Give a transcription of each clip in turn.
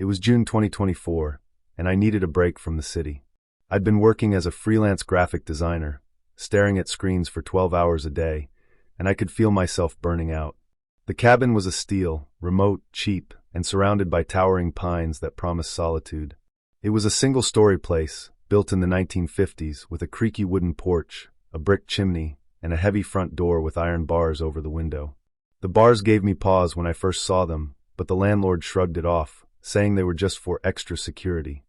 It was June 2024, and I needed a break from the city. I'd been working as a freelance graphic designer, staring at screens for 12 hours a day, and I could feel myself burning out. The cabin was a steal, remote, cheap, and surrounded by towering pines that promised solitude. It was a single-story place, built in the 1950s, with a creaky wooden porch, a brick chimney, and a heavy front door with iron bars over the window. The bars gave me pause when I first saw them, but the landlord shrugged it off, saying they were just for extra security.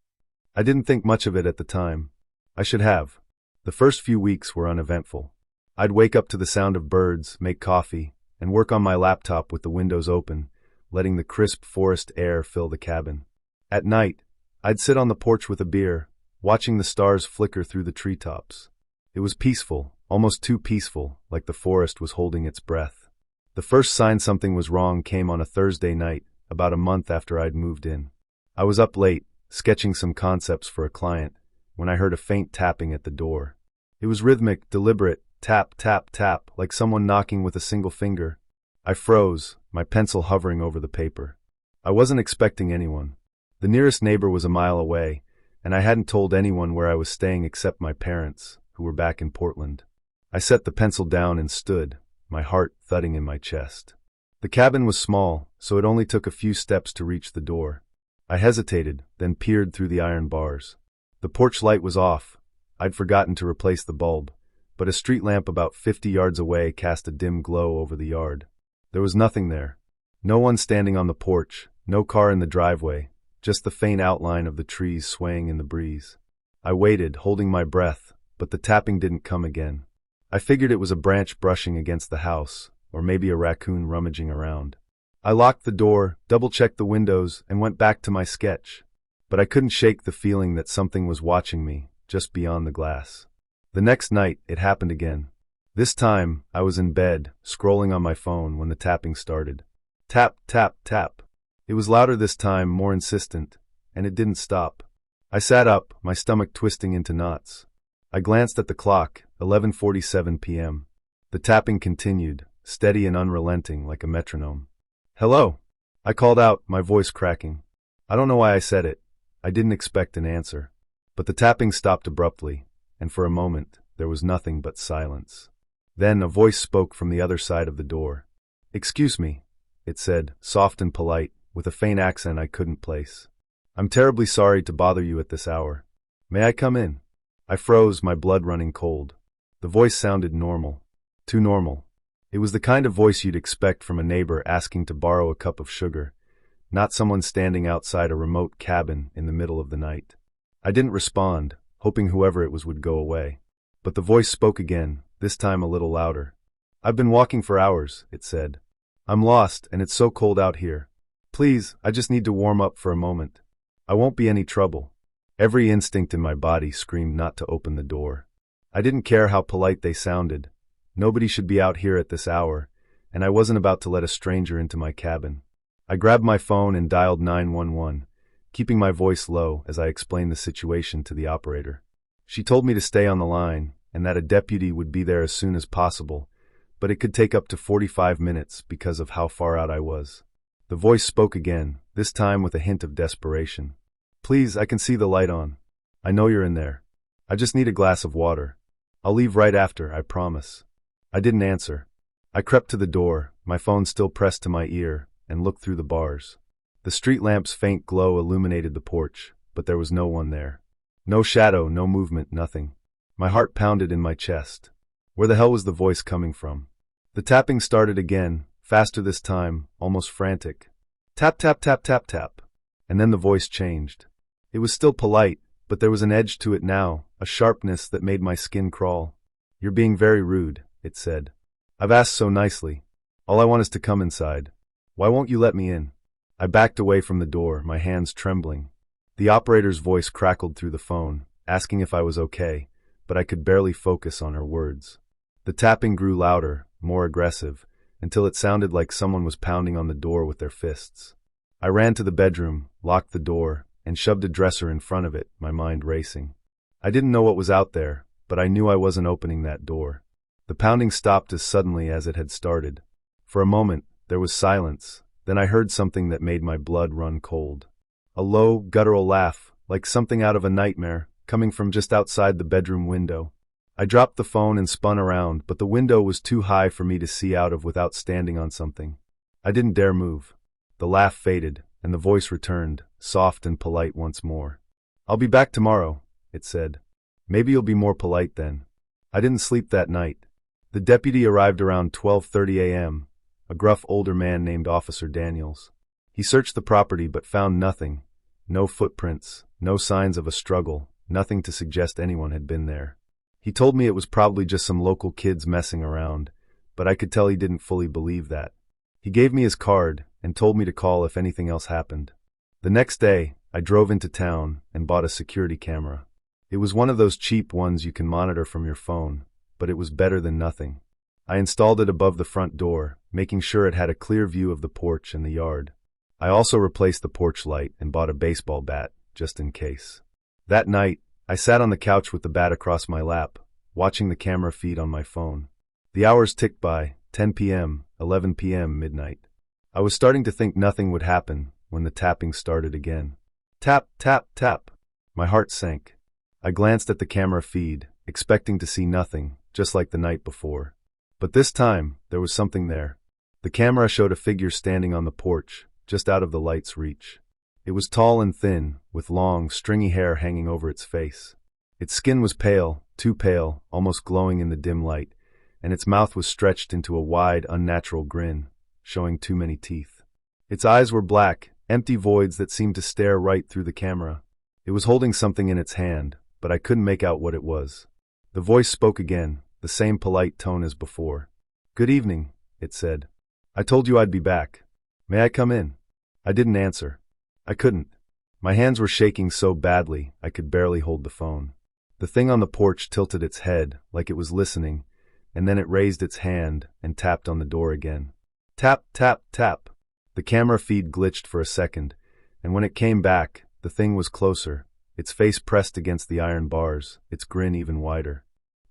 I didn't think much of it at the time. I should have. The first few weeks were uneventful. I'd wake up to the sound of birds, make coffee, and work on my laptop with the windows open, letting the crisp forest air fill the cabin. At night, I'd sit on the porch with a beer, watching the stars flicker through the treetops. It was peaceful, almost too peaceful, like the forest was holding its breath. The first sign something was wrong came on a Thursday night, about a month after I'd moved in. I was up late, sketching some concepts for a client, when I heard a faint tapping at the door. It was rhythmic, deliberate, tap, tap, tap, like someone knocking with a single finger. I froze, my pencil hovering over the paper. I wasn't expecting anyone. The nearest neighbor was a mile away, and I hadn't told anyone where I was staying except my parents, who were back in Portland. I set the pencil down and stood, my heart thudding in my chest. The cabin was small, so it only took a few steps to reach the door. I hesitated, then peered through the iron bars. The porch light was off. I'd forgotten to replace the bulb, but a street lamp about 50 yards away cast a dim glow over the yard. There was nothing there. No one standing on the porch, no car in the driveway, just the faint outline of the trees swaying in the breeze. I waited, holding my breath, but the tapping didn't come again. I figured it was a branch brushing against the house, or maybe a raccoon rummaging around. I locked the door, double-checked the windows, and went back to my sketch. But I couldn't shake the feeling that something was watching me, just beyond the glass. The next night, it happened again. This time, I was in bed, scrolling on my phone when the tapping started. Tap, tap, tap. It was louder this time, more insistent, and it didn't stop. I sat up, my stomach twisting into knots. I glanced at the clock, 11:47 p.m. The tapping continued, steady and unrelenting like a metronome. "Hello?" I called out, my voice cracking. I don't know why I said it. I didn't expect an answer. But the tapping stopped abruptly, and for a moment, there was nothing but silence. Then a voice spoke from the other side of the door. "Excuse me," it said, soft and polite, with a faint accent I couldn't place. "I'm terribly sorry to bother you at this hour. May I come in?" I froze, my blood running cold. The voice sounded normal. Too normal. It was the kind of voice you'd expect from a neighbor asking to borrow a cup of sugar, not someone standing outside a remote cabin in the middle of the night. I didn't respond, hoping whoever it was would go away. But the voice spoke again, this time a little louder. "I've been walking for hours," it said. "I'm lost, and it's so cold out here. Please, I just need to warm up for a moment. I won't be any trouble." Every instinct in my body screamed not to open the door. I didn't care how polite they sounded. Nobody should be out here at this hour, and I wasn't about to let a stranger into my cabin. I grabbed my phone and dialed 911, keeping my voice low as I explained the situation to the operator. She told me to stay on the line, and that a deputy would be there as soon as possible, but it could take up to 45 minutes because of how far out I was. The voice spoke again, this time with a hint of desperation. "Please, I can see the light on. I know you're in there. I just need a glass of water. I'll leave right after, I promise." I didn't answer. I crept to the door, my phone still pressed to my ear, and looked through the bars. The street lamp's faint glow illuminated the porch, but there was no one there. No shadow, no movement, nothing. My heart pounded in my chest. Where the hell was the voice coming from? The tapping started again, faster this time, almost frantic. Tap, tap, tap, tap, tap. And then the voice changed. It was still polite, but there was an edge to it now, a sharpness that made my skin crawl. "You're being very rude," it said. "I've asked so nicely. All I want is to come inside. Why won't you let me in?" I backed away from the door, my hands trembling. The operator's voice crackled through the phone, asking if I was okay, but I could barely focus on her words. The tapping grew louder, more aggressive, until it sounded like someone was pounding on the door with their fists. I ran to the bedroom, locked the door, and shoved a dresser in front of it, my mind racing. I didn't know what was out there, but I knew I wasn't opening that door. The pounding stopped as suddenly as it had started. For a moment, there was silence, then I heard something that made my blood run cold. A low, guttural laugh, like something out of a nightmare, coming from just outside the bedroom window. I dropped the phone and spun around, but the window was too high for me to see out of without standing on something. I didn't dare move. The laugh faded, and the voice returned, soft and polite once more. "I'll be back tomorrow," it said. "Maybe you'll be more polite then." I didn't sleep that night. The deputy arrived around 12:30 a.m., a gruff older man named Officer Daniels. He searched the property but found nothing. No footprints, no signs of a struggle, nothing to suggest anyone had been there. He told me it was probably just some local kids messing around, but I could tell he didn't fully believe that. He gave me his card and told me to call if anything else happened. The next day, I drove into town and bought a security camera. It was one of those cheap ones you can monitor from your phone, but it was better than nothing. I installed it above the front door, making sure it had a clear view of the porch and the yard. I also replaced the porch light and bought a baseball bat, just in case. That night, I sat on the couch with the bat across my lap, watching the camera feed on my phone. The hours ticked by, 10 p.m., 11 p.m., midnight. I was starting to think nothing would happen when the tapping started again. Tap, tap, tap. My heart sank. I glanced at the camera feed, expecting to see nothing, just like the night before. But this time, there was something there. The camera showed a figure standing on the porch, just out of the light's reach. It was tall and thin, with long, stringy hair hanging over its face. Its skin was pale, too pale, almost glowing in the dim light, and its mouth was stretched into a wide, unnatural grin, showing too many teeth. Its eyes were black, empty voids that seemed to stare right through the camera. It was holding something in its hand, but I couldn't make out what it was. The voice spoke again, the same polite tone as before. "Good evening," it said. "I told you I'd be back. May I come in?" I didn't answer. I couldn't. My hands were shaking so badly I could barely hold the phone. The thing on the porch tilted its head, like it was listening, and then it raised its hand and tapped on the door again. Tap, tap, tap. The camera feed glitched for a second, and when it came back, the thing was closer, its face pressed against the iron bars, its grin even wider.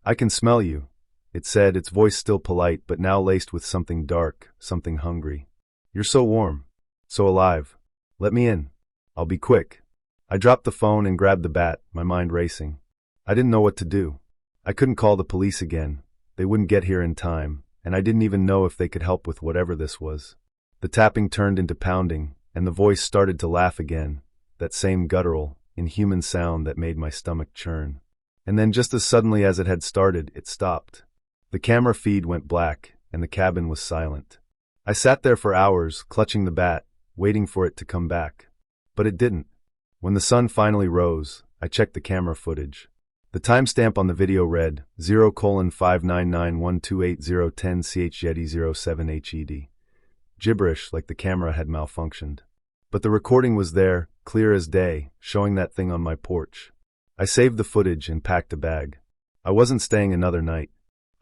"I can smell you," it said, its voice still polite but now laced with something dark, something hungry. "You're so warm, so alive. Let me in. I'll be quick." I dropped the phone and grabbed the bat, my mind racing. I didn't know what to do. I couldn't call the police again. They wouldn't get here in time, and I didn't even know if they could help with whatever this was. The tapping turned into pounding, and the voice started to laugh again, that same guttural, inhuman sound that made my stomach churn. And then just as suddenly as it had started, it stopped. The camera feed went black, and the cabin was silent. I sat there for hours, clutching the bat, waiting for it to come back. But it didn't. When the sun finally rose, I checked the camera footage. The timestamp on the video read 0:599128010 Yeti 07 HED. Gibberish, like the camera had malfunctioned. But the recording was there, clear as day, showing that thing on my porch. I saved the footage and packed a bag. I wasn't staying another night.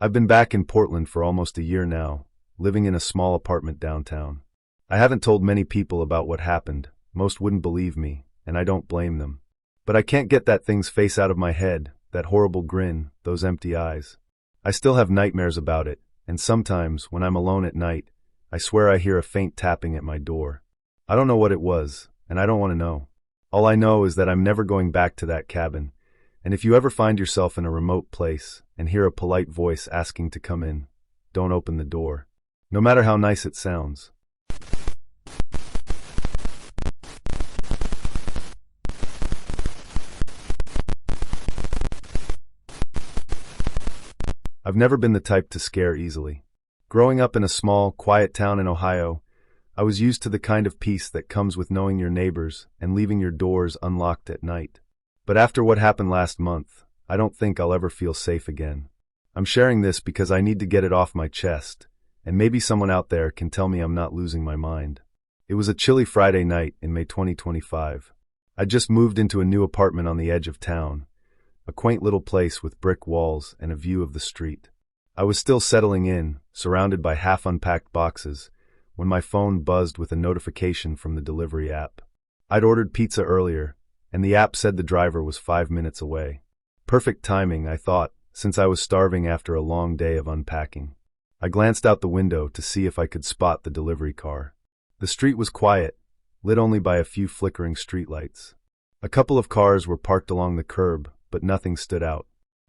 I've been back in Portland for almost a year now, living in a small apartment downtown. I haven't told many people about what happened. Most wouldn't believe me, and I don't blame them. But I can't get that thing's face out of my head, that horrible grin, those empty eyes. I still have nightmares about it, and sometimes, when I'm alone at night, I swear I hear a faint tapping at my door. I don't know what it was, and I don't want to know. All I know is that I'm never going back to that cabin, and if you ever find yourself in a remote place and hear a polite voice asking to come in, don't open the door, no matter how nice it sounds. I've never been the type to scare easily. Growing up in a small, quiet town in Ohio, I was used to the kind of peace that comes with knowing your neighbors and leaving your doors unlocked at night. But after what happened last month, I don't think I'll ever feel safe again. I'm sharing this because I need to get it off my chest, and maybe someone out there can tell me I'm not losing my mind. It was a chilly Friday night in May 2025. I'd just moved into a new apartment on the edge of town, a quaint little place with brick walls and a view of the street. I was still settling in, surrounded by half-unpacked boxes, when my phone buzzed with a notification from the delivery app. I'd ordered pizza earlier, and the app said the driver was 5 minutes away. Perfect timing, I thought, since I was starving after a long day of unpacking. I glanced out the window to see if I could spot the delivery car. The street was quiet, lit only by a few flickering streetlights. A couple of cars were parked along the curb, but nothing stood out.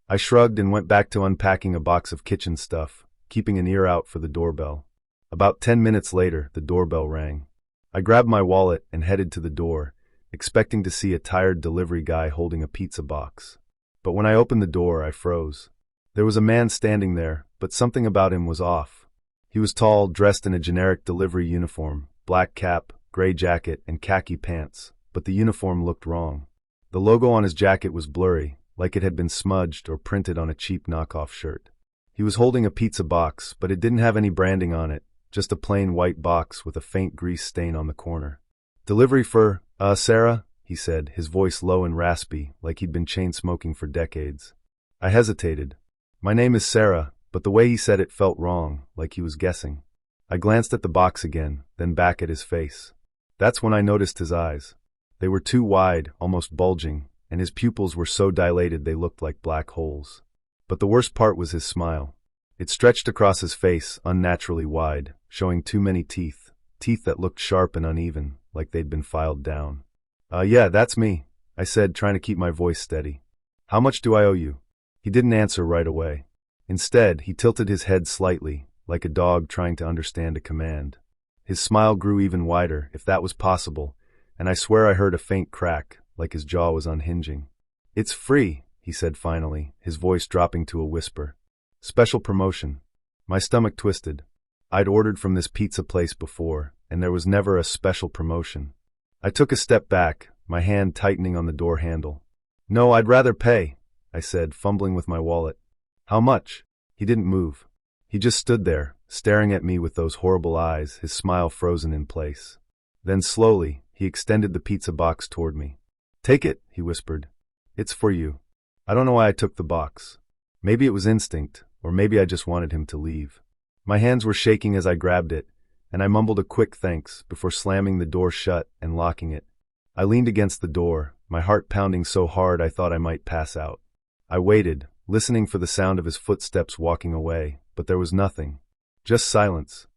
I shrugged and went back to unpacking a box of kitchen stuff, keeping an ear out for the doorbell. About 10 minutes later, the doorbell rang. I grabbed my wallet and headed to the door, expecting to see a tired delivery guy holding a pizza box. But when I opened the door, I froze. There was a man standing there, but something about him was off. He was tall, dressed in a generic delivery uniform, black cap, gray jacket, and khaki pants, but the uniform looked wrong. The logo on his jacket was blurry, like it had been smudged or printed on a cheap knockoff shirt. He was holding a pizza box, but it didn't have any branding on it, just a plain white box with a faint grease stain on the corner. "Delivery for, Sarah?" he said, his voice low and raspy, like he'd been chain-smoking for decades. I hesitated. "My name is Sarah," but the way he said it felt wrong, like he was guessing. I glanced at the box again, then back at his face. That's when I noticed his eyes. They were too wide, almost bulging, and his pupils were so dilated they looked like black holes. But the worst part was his smile. It stretched across his face, unnaturally wide, showing too many teeth that looked sharp and uneven, like they'd been filed down. Yeah, that's me," I said, trying to keep my voice steady. "How much do I owe you?" He didn't answer right away. Instead, he tilted his head slightly, like a dog trying to understand a command. His smile grew even wider, if that was possible, and I swear I heard a faint crack, like his jaw was unhinging. "It's free," he said finally, his voice dropping to a whisper. "Special promotion." My stomach twisted. I'd ordered from this pizza place before, and there was never a special promotion. I took a step back, my hand tightening on the door handle. "No, I'd rather pay," I said, fumbling with my wallet. "How much?" He didn't move. He just stood there, staring at me with those horrible eyes, his smile frozen in place. Then slowly, he extended the pizza box toward me. "Take it," he whispered. "It's for you." I don't know why I took the box. Maybe it was instinct, or maybe I just wanted him to leave. My hands were shaking as I grabbed it, and I mumbled a quick thanks before slamming the door shut and locking it. I leaned against the door, my heart pounding so hard I thought I might pass out. I waited, listening for the sound of his footsteps walking away, but there was nothing. Just silence.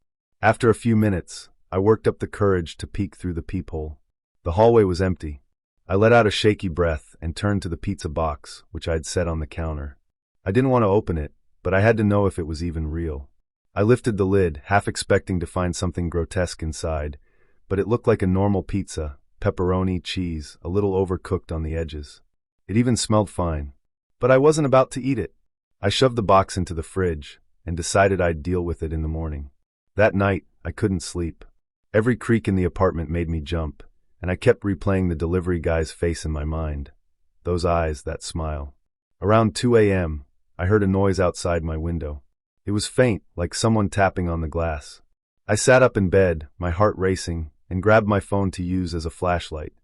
After a few minutes, I worked up the courage to peek through the peephole. The hallway was empty. I let out a shaky breath and turned to the pizza box, which I'd set on the counter. I didn't want to open it, but I had to know if it was even real. I lifted the lid, half expecting to find something grotesque inside, but it looked like a normal pizza, pepperoni, cheese, a little overcooked on the edges. It even smelled fine. But I wasn't about to eat it. I shoved the box into the fridge and decided I'd deal with it in the morning. That night, I couldn't sleep. Every creak in the apartment made me jump, and I kept replaying the delivery guy's face in my mind. Those eyes, that smile. Around 2 a.m., I heard a noise outside my window. It was faint, like someone tapping on the glass. I sat up in bed, my heart racing, and grabbed my phone to use as a flashlight.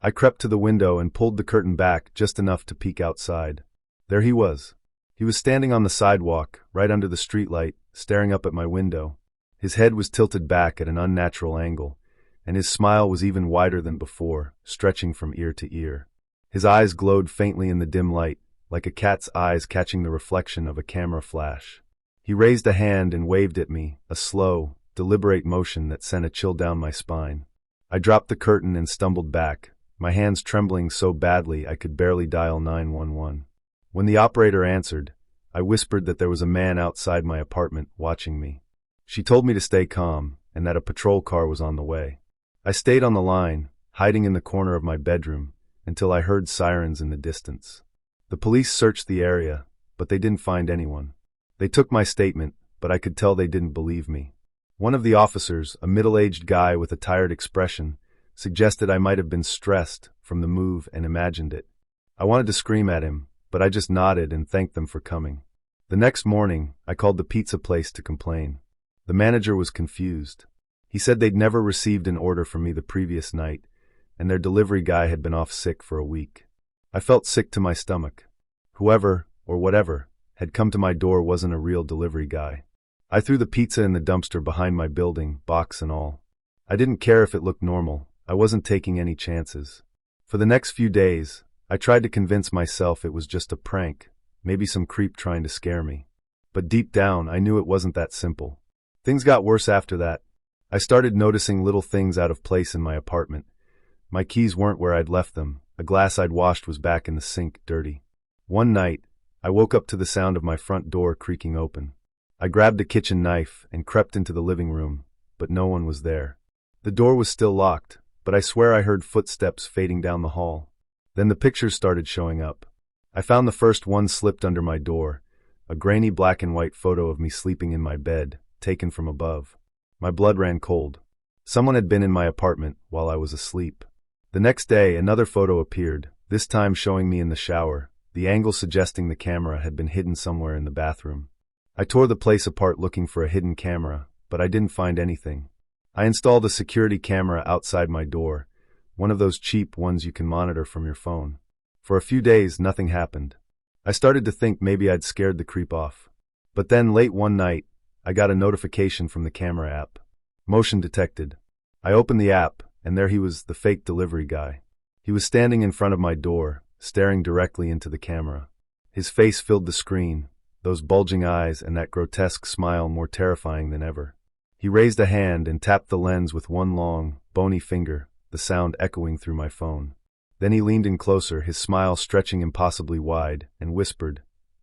I crept to the window and pulled the curtain back just enough to peek outside. There he was. He was standing on the sidewalk, right under the streetlight, staring up at my window. His head was tilted back at an unnatural angle, and his smile was even wider than before, stretching from ear to ear. His eyes glowed faintly in the dim light, like a cat's eyes catching the reflection of a camera flash. He raised a hand and waved at me, a slow, deliberate motion that sent a chill down my spine. I dropped the curtain and stumbled back, my hands trembling so badly I could barely dial 911. When the operator answered, I whispered that there was a man outside my apartment watching me. She told me to stay calm and that a patrol car was on the way. I stayed on the line, hiding in the corner of my bedroom, until I heard sirens in the distance. The police searched the area, but they didn't find anyone. They took my statement, but I could tell they didn't believe me. One of the officers, a middle-aged guy with a tired expression, suggested I might have been stressed from the move and imagined it. I wanted to scream at him, but I just nodded and thanked them for coming. The next morning, I called the pizza place to complain. The manager was confused. He said they'd never received an order from me the previous night, and their delivery guy had been off sick for a week. I felt sick to my stomach. Whoever, or whatever, had come to my door wasn't a real delivery guy. I threw the pizza in the dumpster behind my building, box and all. I didn't care if it looked normal. I wasn't taking any chances. For the next few days, I tried to convince myself it was just a prank, maybe some creep trying to scare me. But deep down, I knew it wasn't that simple. Things got worse after that. I started noticing little things out of place in my apartment. My keys weren't where I'd left them. A glass I'd washed was back in the sink, dirty. One night, I woke up to the sound of my front door creaking open. I grabbed a kitchen knife and crept into the living room, but no one was there. The door was still locked, but I swear I heard footsteps fading down the hall. Then the pictures started showing up. I found the first one slipped under my door, a grainy black and white photo of me sleeping in my bed, taken from above. My blood ran cold. Someone had been in my apartment while I was asleep. The next day, another photo appeared, this time showing me in the shower, the angle suggesting the camera had been hidden somewhere in the bathroom. I tore the place apart looking for a hidden camera, but I didn't find anything. I installed a security camera outside my door, one of those cheap ones you can monitor from your phone. For a few days, nothing happened. I started to think maybe I'd scared the creep off. But then, late one night, I got a notification from the camera app. Motion detected. I opened the app, and there he was, the fake delivery guy. He was standing in front of my door, staring directly into the camera. His face filled the screen, those bulging eyes and that grotesque smile more terrifying than ever. He raised a hand and tapped the lens with one long, bony finger, the sound echoing through my phone. Then he leaned in closer, his smile stretching impossibly wide, and whispered,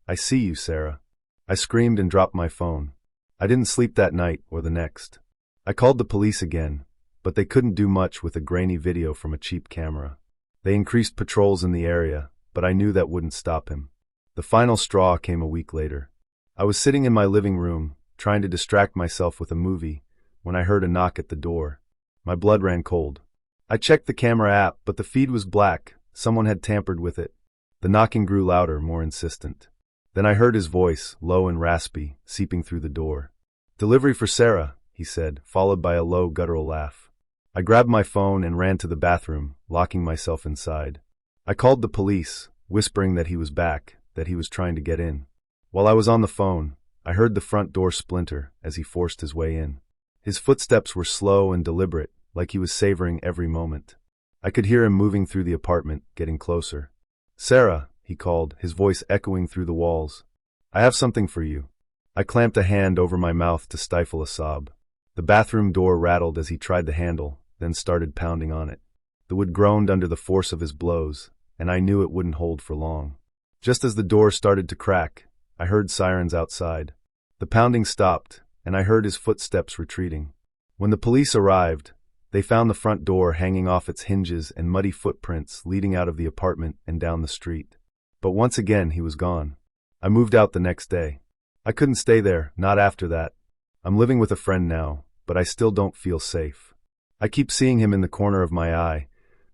"I see you, Sarah." I screamed and dropped my phone. I didn't sleep that night or the next. I called the police again, but they couldn't do much with a grainy video from a cheap camera. They increased patrols in the area, but I knew that wouldn't stop him. The final straw came a week later. I was sitting in my living room, trying to distract myself with a movie, when I heard a knock at the door. My blood ran cold. I checked the camera app, but the feed was black. Someone had tampered with it. The knocking grew louder, more insistent. Then I heard his voice, low and raspy, seeping through the door. "Delivery for Sarah," he said, followed by a low, guttural laugh. I grabbed my phone and ran to the bathroom, locking myself inside. I called the police, whispering that he was back, that he was trying to get in. While I was on the phone, I heard the front door splinter as he forced his way in. His footsteps were slow and deliberate, like he was savoring every moment. I could hear him moving through the apartment, getting closer. "Sarah," he called, his voice echoing through the walls. "I have something for you." I clamped a hand over my mouth to stifle a sob. The bathroom door rattled as he tried the handle, then started pounding on it. The wood groaned under the force of his blows, and I knew it wouldn't hold for long. Just as the door started to crack, I heard sirens outside. The pounding stopped, and I heard his footsteps retreating. When the police arrived, they found the front door hanging off its hinges and muddy footprints leading out of the apartment and down the street. But once again, he was gone. I moved out the next day. I couldn't stay there, not after that. I'm living with a friend now, but I still don't feel safe. I keep seeing him in the corner of my eye,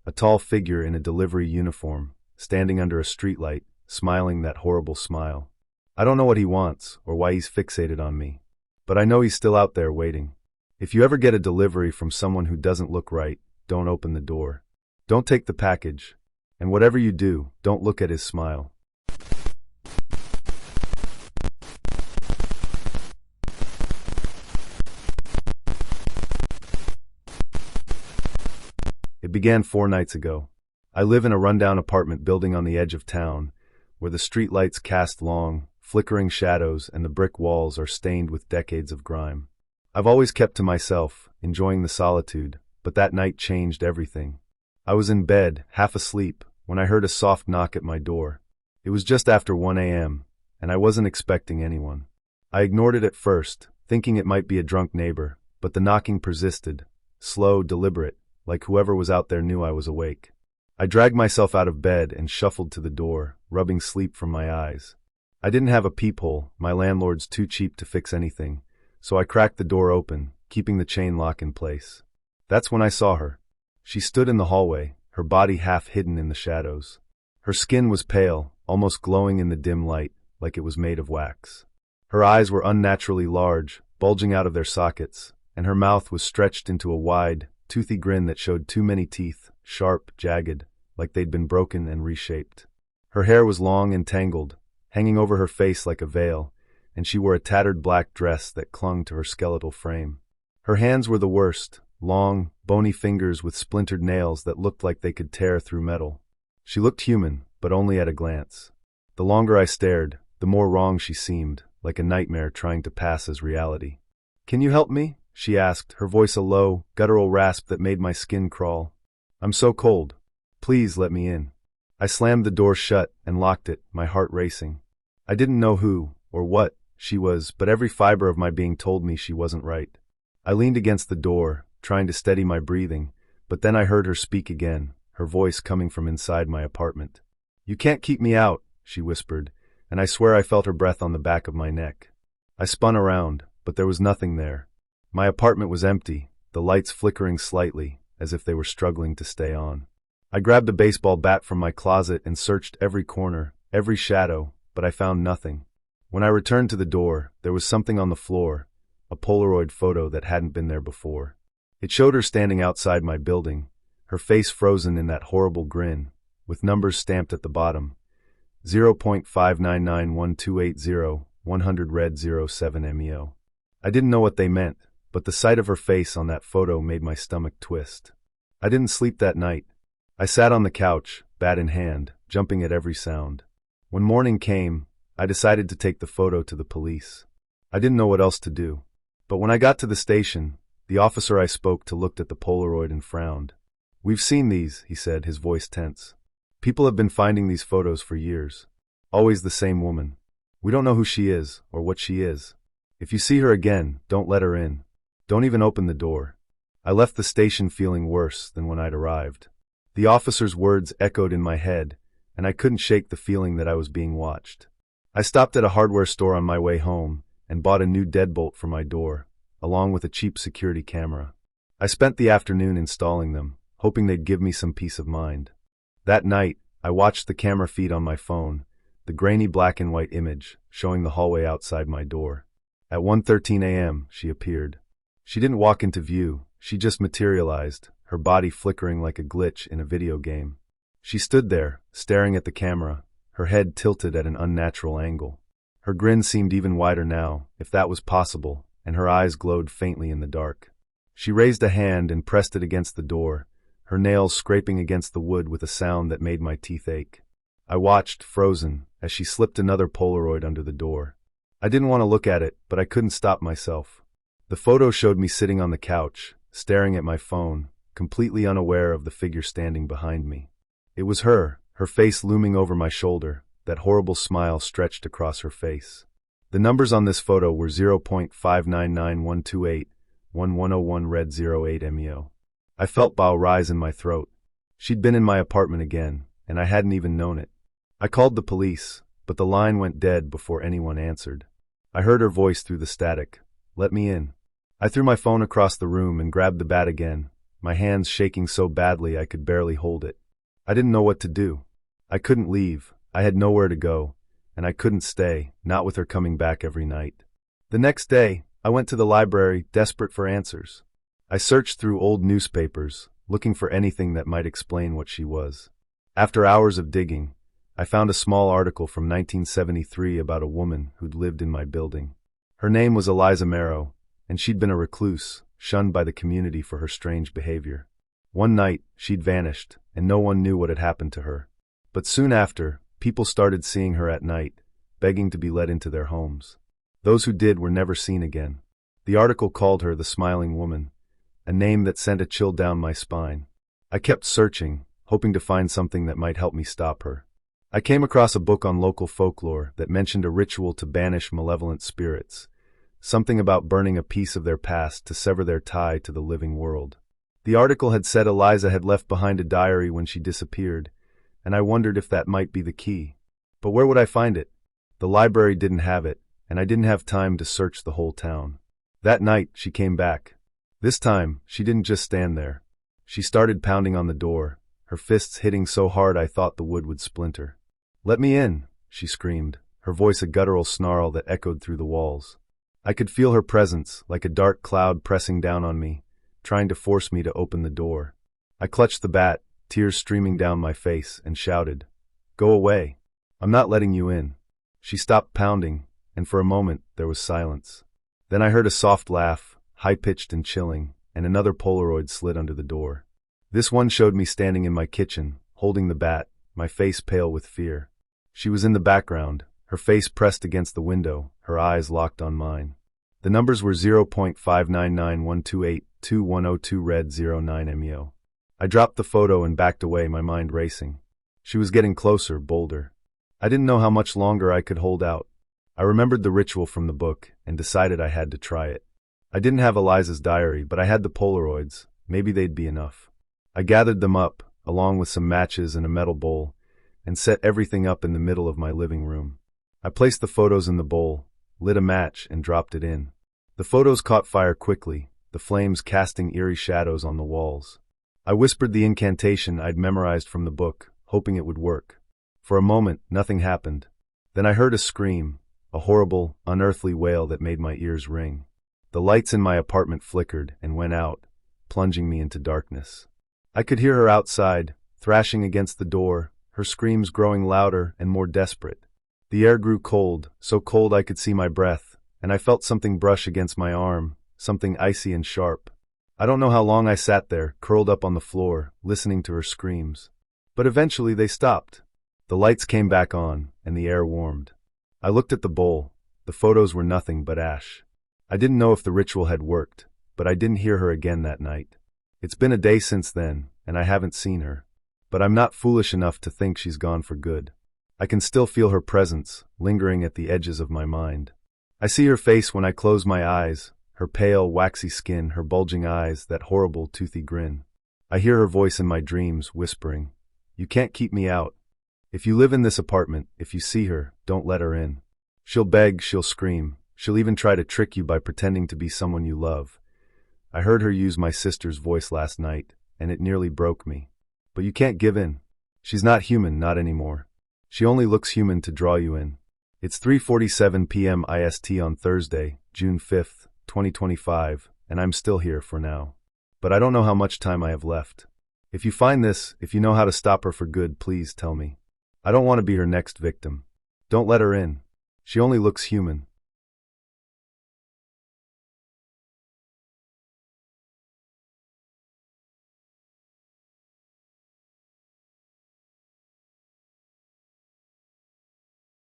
a tall figure in a delivery uniform, standing under a streetlight, smiling that horrible smile. I don't know what he wants or why he's fixated on me, but I know he's still out there waiting. If you ever get a delivery from someone who doesn't look right, don't open the door. Don't take the package. And whatever you do, don't look at his smile. It began 4 nights ago. I live in a rundown apartment building on the edge of town, where the streetlights cast long, flickering shadows and the brick walls are stained with decades of grime. I've always kept to myself, enjoying the solitude, but that night changed everything. I was in bed, half asleep, when I heard a soft knock at my door. It was just after 1 a.m., and I wasn't expecting anyone. I ignored it at first, thinking it might be a drunk neighbor, but the knocking persisted, slow, deliberate, like whoever was out there knew I was awake. I dragged myself out of bed and shuffled to the door, rubbing sleep from my eyes. I didn't have a peephole, my landlord's too cheap to fix anything, so I cracked the door open, keeping the chain lock in place. That's when I saw her. She stood in the hallway, her body half hidden in the shadows. Her skin was pale, almost glowing in the dim light, like it was made of wax. Her eyes were unnaturally large, bulging out of their sockets, and her mouth was stretched into a wide, toothy grin that showed too many teeth, sharp, jagged, like they'd been broken and reshaped. Her hair was long and tangled, hanging over her face like a veil, and she wore a tattered black dress that clung to her skeletal frame. Her hands were the worst, long, bony fingers with splintered nails that looked like they could tear through metal. She looked human, but only at a glance. The longer I stared, the more wrong she seemed, like a nightmare trying to pass as reality. "Can you help me?" she asked, her voice a low, guttural rasp that made my skin crawl. I'm so cold. Please let me in. I slammed the door shut and locked it, my heart racing. I didn't know who, or what, she was, but every fiber of my being told me she wasn't right. I leaned against the door, trying to steady my breathing, but then I heard her speak again, her voice coming from inside my apartment. You can't keep me out, she whispered, and I swear I felt her breath on the back of my neck. I spun around, but there was nothing there. My apartment was empty, the lights flickering slightly, as if they were struggling to stay on. I grabbed a baseball bat from my closet and searched every corner, every shadow, but I found nothing. When I returned to the door, there was something on the floor, a Polaroid photo that hadn't been there before. It showed her standing outside my building, her face frozen in that horrible grin, with numbers stamped at the bottom. 0.5991280, 100 red 07 MEO. I didn't know what they meant, but the sight of her face on that photo made my stomach twist. I didn't sleep that night. I sat on the couch, bat in hand, jumping at every sound. When morning came, I decided to take the photo to the police. I didn't know what else to do. But when I got to the station, the officer I spoke to looked at the Polaroid and frowned. We've seen these, he said, his voice tense. People have been finding these photos for years. Always the same woman. We don't know who she is, or what she is. If you see her again, don't let her in. Don't even open the door. I left the station feeling worse than when I'd arrived. The officer's words echoed in my head, and I couldn't shake the feeling that I was being watched. I stopped at a hardware store on my way home and bought a new deadbolt for my door, along with a cheap security camera. I spent the afternoon installing them, hoping they'd give me some peace of mind. That night, I watched the camera feed on my phone, the grainy black and white image showing the hallway outside my door. At 1:13 a.m., she appeared. She didn't walk into view, she just materialized, her body flickering like a glitch in a video game. She stood there, staring at the camera, her head tilted at an unnatural angle. Her grin seemed even wider now, if that was possible, and her eyes glowed faintly in the dark. She raised a hand and pressed it against the door, her nails scraping against the wood with a sound that made my teeth ache. I watched, frozen, as she slipped another Polaroid under the door. I didn't want to look at it, but I couldn't stop myself. The photo showed me sitting on the couch, staring at my phone, completely unaware of the figure standing behind me. It was her face looming over my shoulder, that horrible smile stretched across her face. The numbers on this photo were 0.599128, 1101 red 08 MEO. I felt bile rise in my throat. She'd been in my apartment again, and I hadn't even known it. I called the police, but the line went dead before anyone answered. I heard her voice through the static. Let me in. I threw my phone across the room and grabbed the bat again, my hands shaking so badly I could barely hold it. I didn't know what to do. I couldn't leave, I had nowhere to go, and I couldn't stay, not with her coming back every night. The next day, I went to the library, desperate for answers. I searched through old newspapers, looking for anything that might explain what she was. After hours of digging, I found a small article from 1973 about a woman who'd lived in my building. Her name was Eliza Marrow, and she'd been a recluse, shunned by the community for her strange behavior. One night, she'd vanished, and no one knew what had happened to her. But soon after, people started seeing her at night, begging to be let into their homes. Those who did were never seen again. The article called her the Smiling Woman, a name that sent a chill down my spine. I kept searching, hoping to find something that might help me stop her. I came across a book on local folklore that mentioned a ritual to banish malevolent spirits, something about burning a piece of their past to sever their tie to the living world. The article had said Eliza had left behind a diary when she disappeared, and I wondered if that might be the key. But where would I find it? The library didn't have it, and I didn't have time to search the whole town. That night, she came back. This time, she didn't just stand there. She started pounding on the door, her fists hitting so hard I thought the wood would splinter. "Let me in," she screamed, her voice a guttural snarl that echoed through the walls. I could feel her presence, like a dark cloud pressing down on me, trying to force me to open the door. I clutched the bat, tears streaming down my face, and shouted, "Go away. I'm not letting you in." She stopped pounding, and for a moment there was silence. Then I heard a soft laugh, high-pitched and chilling, and another Polaroid slid under the door. This one showed me standing in my kitchen, holding the bat, my face pale with fear. She was in the background, her face pressed against the window, her eyes locked on mine. The numbers were 0.59912822102 red 09 MEO. I dropped the photo and backed away, my mind racing. She was getting closer, bolder. I didn't know how much longer I could hold out. I remembered the ritual from the book and decided I had to try it. I didn't have Eliza's diary, but I had the Polaroids. Maybe they'd be enough. I gathered them up, along with some matches and a metal bowl, and set everything up in the middle of my living room. I placed the photos in the bowl, lit a match, and dropped it in. The photos caught fire quickly, the flames casting eerie shadows on the walls. I whispered the incantation I'd memorized from the book, hoping it would work. For a moment, nothing happened. Then I heard a scream, a horrible, unearthly wail that made my ears ring. The lights in my apartment flickered and went out, plunging me into darkness. I could hear her outside, thrashing against the door, her screams growing louder and more desperate. The air grew cold, so cold I could see my breath, and I felt something brush against my arm, something icy and sharp. I don't know how long I sat there, curled up on the floor, listening to her screams. But eventually they stopped. The lights came back on, and the air warmed. I looked at the bowl. The photos were nothing but ash. I didn't know if the ritual had worked, but I didn't hear her again that night. It's been a day since then, and I haven't seen her. But I'm not foolish enough to think she's gone for good. I can still feel her presence, lingering at the edges of my mind. I see her face when I close my eyes, her pale, waxy skin, her bulging eyes, that horrible, toothy grin. I hear her voice in my dreams, whispering, "You can't keep me out. If you live in this apartment, if you see her, don't let her in. She'll beg, she'll scream. She'll even try to trick you by pretending to be someone you love." I heard her use my sister's voice last night, and it nearly broke me. But you can't give in. She's not human, not anymore. She only looks human to draw you in. It's 3:47 p.m. IST on Thursday, June 5th, 2025, and I'm still here for now. But I don't know how much time I have left. If you find this, if you know how to stop her for good, please tell me. I don't want to be her next victim. Don't let her in. She only looks human.